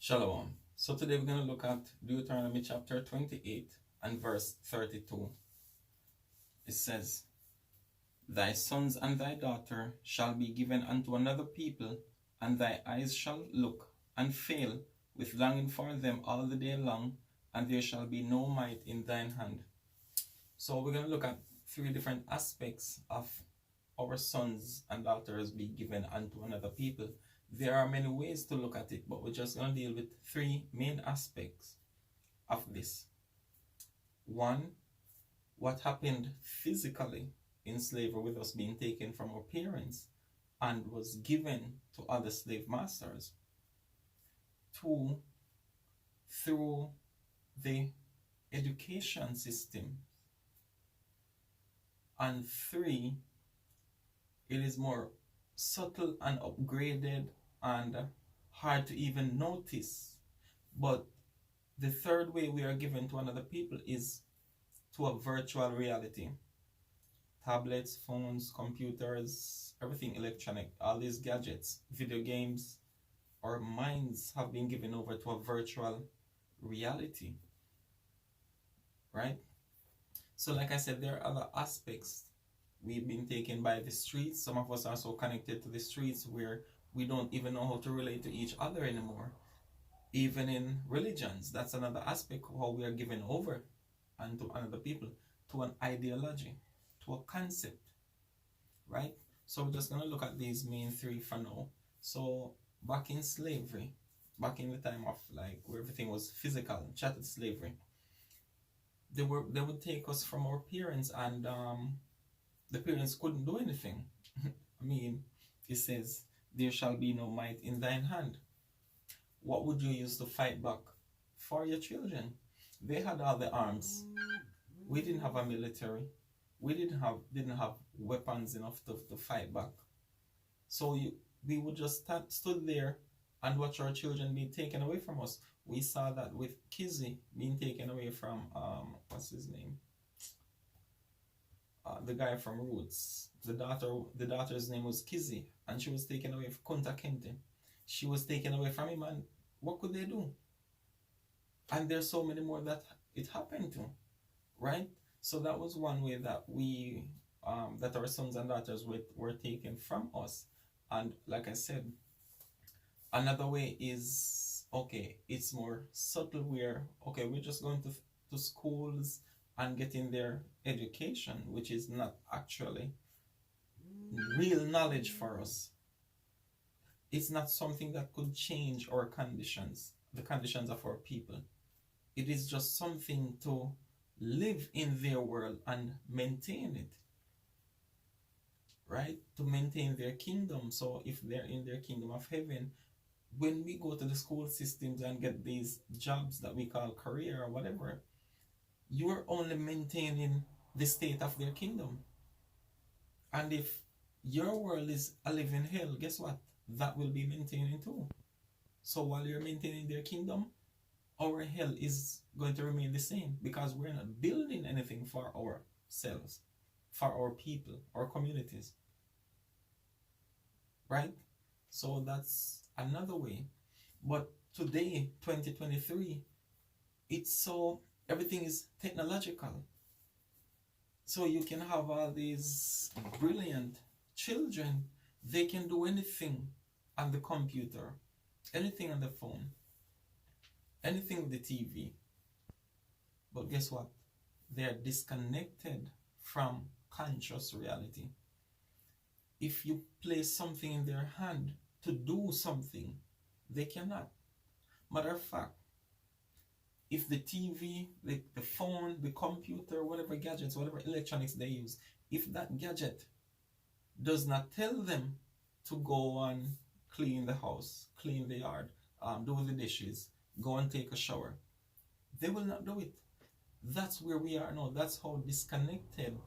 Shalom. So today we're going to look at Deuteronomy chapter 28 and verse 32. It says, Thy sons and thy daughter shall be given unto another people, and thy eyes shall look and fail with longing for them all the day long, and there shall be no might in thine hand. So we're going to look at three different aspects of our sons and daughters be given unto another people. There are many ways to look at it, but we're just going to deal with three main aspects of this. One, what happened physically in slavery with us being taken from our parents and was given to other slave masters. Two, through the education system. And three, it is more subtle and upgraded and hard to even notice. But the third way we are given to another people is to a virtual reality. Tablets, phones, computers, everything electronic, all these gadgets, video games, our minds have been given over to a virtual reality. Right? So like I said, there are other aspects. We've been taken by the streets. Some of us are so connected to the streets where we don't even know how to relate to each other anymore. Even in religions, that's another aspect of how we are given over and to another people, to an ideology, to a concept, right? So we're just going to look at these main three for now. So back in slavery, back in the time of like where everything was physical, chattel slavery, they would take us from our parents, and the parents couldn't do anything. I mean, it says, there shall be no might in thine hand. What would you use to fight back for your children? They had all the arms. We didn't have a military. We didn't have weapons enough to fight back. So we would just stood there and watch our children being taken away from us. We saw that with Kizzy being taken away from what's his name? The guy from Roots. The daughter's name was Kizzy, and she was taken away from Kunta Kinte. She was taken away from him, and what could they do? And there's so many more that it happened to, right? So that was one way that we that our sons and daughters were taken from us. And like I said, another way is, okay, it's more subtle, where okay, we're just going to schools and getting their education, which is not actually real knowledge for us. It's not something that could change our conditions, the conditions of our people. It is just something to live in their world and maintain it, right? To maintain their kingdom. So if they're in their kingdom of heaven, when we go to the school systems and get these jobs that we call career or whatever, you're only maintaining the state of their kingdom. And if your world is a living hell, guess what? That will be maintaining too. So while you're maintaining their kingdom, our hell is going to remain the same, because we're not building anything for ourselves, for our people, our communities. Right? So that's another way. But today, 2023, it's so, everything is technological. So you can have all these brilliant children. They can do anything on the computer, anything on the phone, anything with the TV. But guess what? They're disconnected from conscious reality. If you place something in their hand to do something, they cannot. Matter of fact, if the TV, the phone, the computer, whatever gadgets, whatever electronics they use, if that gadget does not tell them to go and clean the house, clean the yard, do the dishes, go and take a shower, they will not do it. That's where we are now. That's how disconnected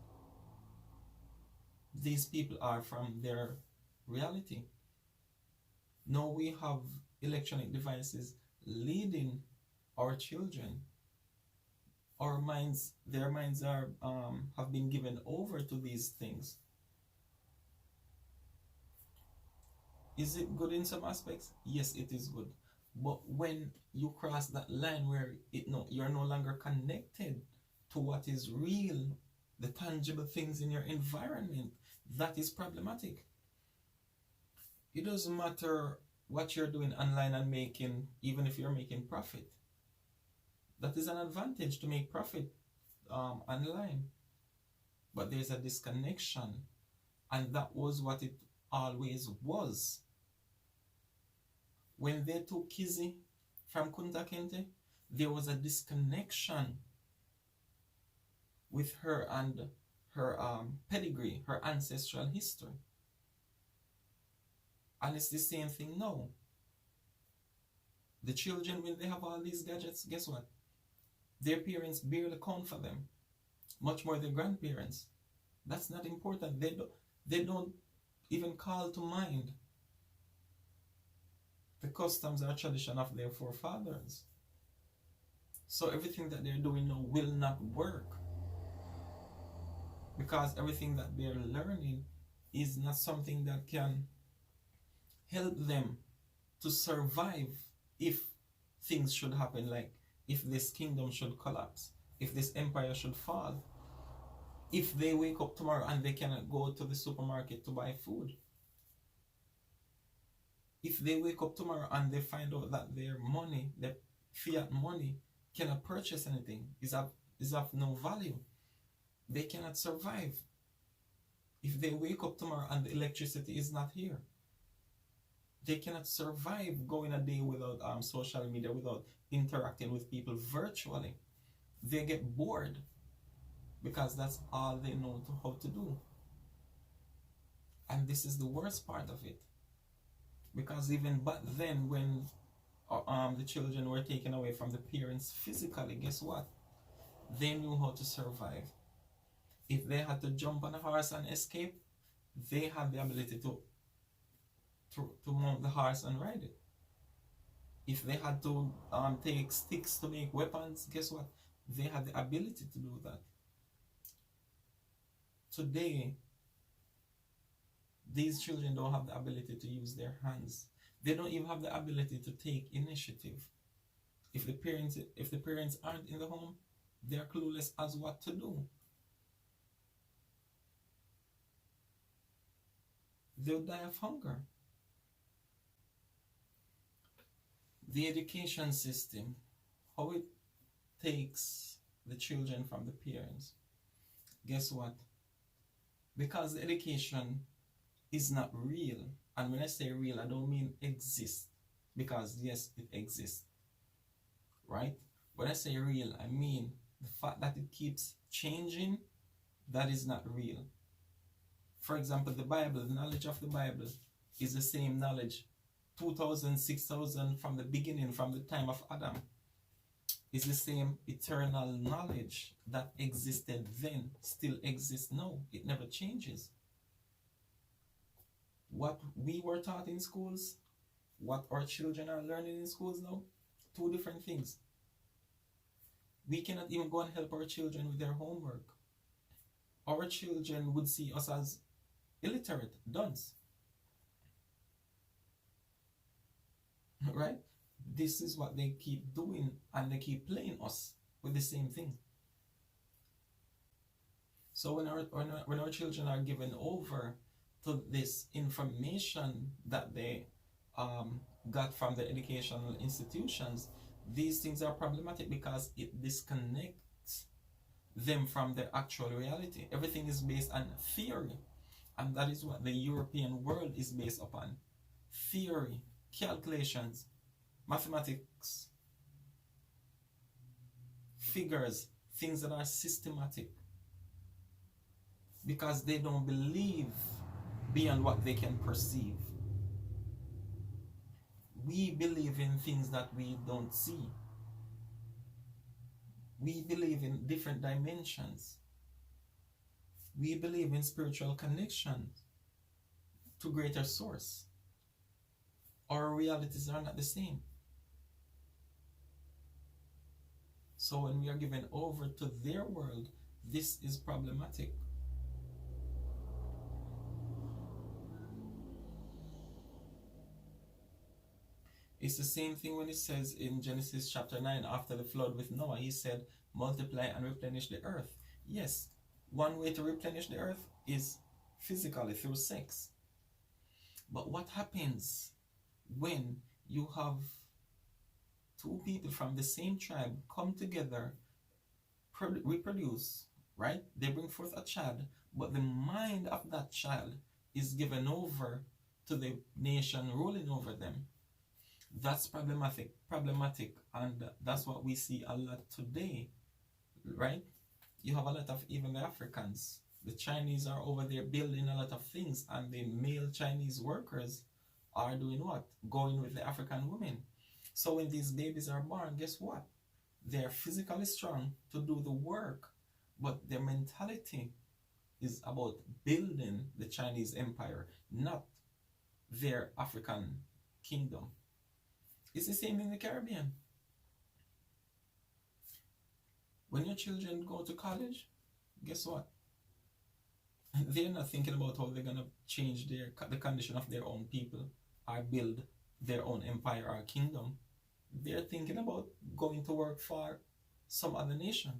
these people are from their reality. Now we have electronic devices leading our children. Our minds, their minds are have been given over to these things. Is it good in some aspects? Yes, it is good. But when you cross that line where you're no longer connected to what is real, the tangible things in your environment, that is problematic. It doesn't matter what you're doing online and making, even if you're making profit. That is an advantage to make profit online. But there's a disconnection, and that was what it always was. When they took Kizzy from Kunta Kinte, there was a disconnection with her and her pedigree, her ancestral history. And it's the same thing now. The children, when they have all these gadgets, guess what? Their parents barely count for them, much more their grandparents. That's not important. They don't even call to mind the customs or tradition of their forefathers. So everything that they're doing now will not work, because everything that they're learning is not something that can help them to survive if things should happen, like if this kingdom should collapse, if this empire should fall, if they wake up tomorrow and they cannot go to the supermarket to buy food, if they wake up tomorrow and they find out that their money, their fiat money, cannot purchase anything, is of no value, they cannot survive. If they wake up tomorrow and the electricity is not here, they cannot survive going a day without social media, without interacting with people virtually. They get bored because that's all they know how to do. And this is the worst part of it. Because even back then, when the children were taken away from the parents physically, guess what? They knew how to survive. If they had to jump on a horse and escape, they had the ability to mount the horse and ride it. If they had to take sticks to make weapons, guess what? They had the ability to do that. Today, these children don't have the ability to use their hands. They don't even have the ability to take initiative. If the parents aren't in the home, they're clueless as what to do. They'll die of hunger. The education system, how it takes the children from the parents. Guess what? Because the education is not real, and when I say real, I don't mean exist, because yes, it exists, right? When I say real, I mean the fact that it keeps changing, that is not real. For example, the Bible, the knowledge of the Bible is the same knowledge 2,000, 6,000 from the beginning, from the time of Adam. It's the same eternal knowledge that existed then, still exists now. It never changes. What we were taught in schools, what our children are learning in schools now, two different things. We cannot even go and help our children with their homework. Our children would see us as illiterate, dunce. Right? This is what they keep doing, and they keep playing us with the same thing. So when our children are given over to this information that they got from the educational institutions, these things are problematic because it disconnects them from the actual reality. Everything is based on theory, and that is what the European world is based upon. Theory, calculations, mathematics, figures, things that are systematic, because they don't believe beyond what they can perceive. We believe in things that we don't see. We believe in different dimensions. We believe in spiritual connections to greater source. Our realities are not the same. So when we are given over to their world, this is problematic. It's the same thing when it says in Genesis chapter 9, after the flood with Noah, he said, multiply and replenish the earth. Yes, one way to replenish the earth is physically through sex. But what happens when you have two people from the same tribe come together, reproduce, right? They bring forth a child, but the mind of that child is given over to the nation ruling over them. That's problematic, and that's what we see a lot today, right? You have a lot of even the Africans. The Chinese are over there building a lot of things, and the male Chinese workers are doing what? Going with the African women. So when these babies are born, guess what? They're physically strong to do the work, but their mentality is about building the Chinese empire, not their African kingdom. It's the same in the Caribbean. When your children go to college, guess what? They're not thinking about how they're going to change the condition of their own people or build their own empire or kingdom. They're thinking about going to work for some other nation.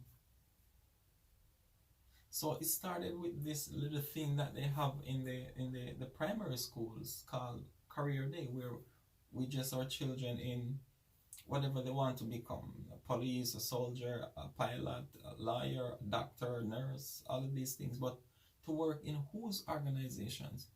So it started with this little thing that they have in the primary schools called Career Day, where we just our children in whatever they want to become: a police, a soldier, a pilot, a lawyer, a doctor, a nurse, all of these things. But to work in whose organizations?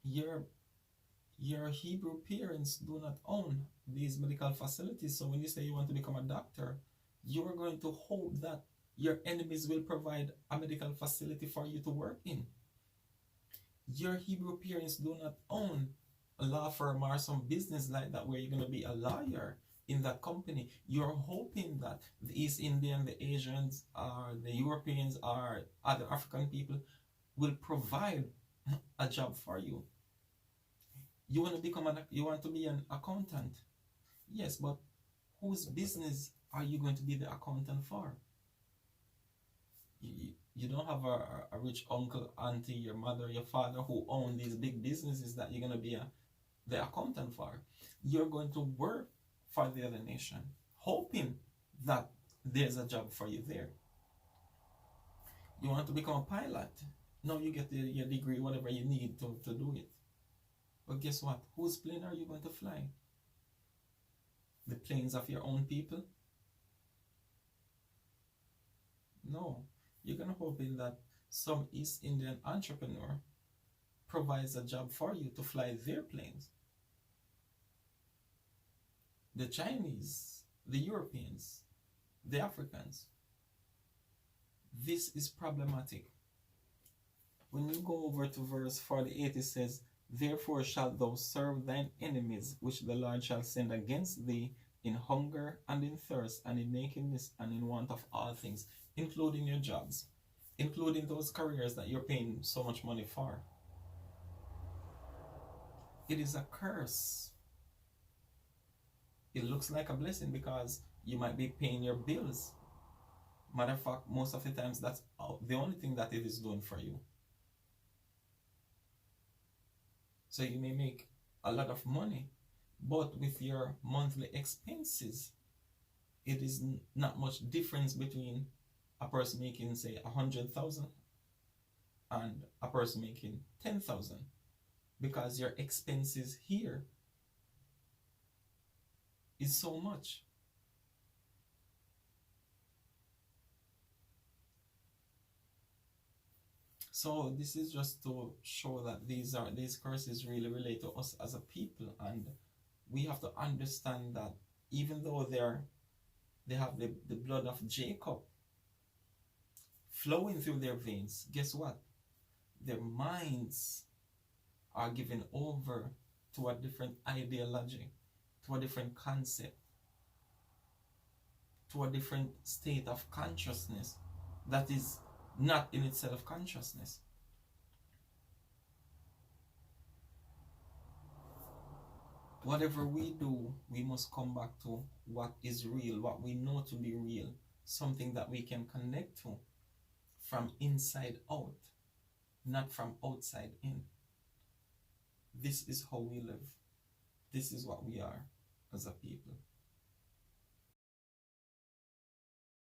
Your Hebrew parents do not own these medical facilities. So when you say you want to become a doctor, you are going to hope that your enemies will provide a medical facility for you to work in. Your Hebrew parents do not own a law firm or some business like that where you're going to be a lawyer in that company. You're hoping that the East Indian, the Asians, or the Europeans, or other African people will provide a job for you. You want to be an accountant. Yes, but whose business are you going to be the accountant for? You don't have a rich uncle, auntie, your mother, your father who own these big businesses that you're going to be the accountant for. You're going to work for the other nation, hoping that there's a job for you there. You want to become a pilot? No, you get your degree, whatever you need to do it. But guess what? Whose plane are you going to fly? The planes of your own people? No. You're going to hope in that some East Indian entrepreneur provides a job for you to fly their planes. The Chinese, the Europeans, the Africans. This is problematic. When you go over to verse 48, it says, therefore shalt thou serve thine enemies, which the Lord shall send against thee in hunger and in thirst and in nakedness and in want of all things, including your jobs, including those careers that you're paying so much money for. It is a curse. It looks like a blessing because you might be paying your bills. Matter of fact, most of the times that's the only thing that it is doing for you. So you may make a lot of money, but with your monthly expenses, it is not much difference between a person making, say, 100,000 and a person making 10,000, because your expenses here is so much. So this is just to show that these curses really relate to us as a people, and we have to understand that even though they have the blood of Jacob flowing through their veins, guess what? Their minds are given over to a different ideology, to a different concept, to a different state of consciousness that is not in itself consciousness. Whatever we do, we must come back to what is real, what we know to be real, something that we can connect to from inside out, not from outside in. This is how we live. This is what we are as a people.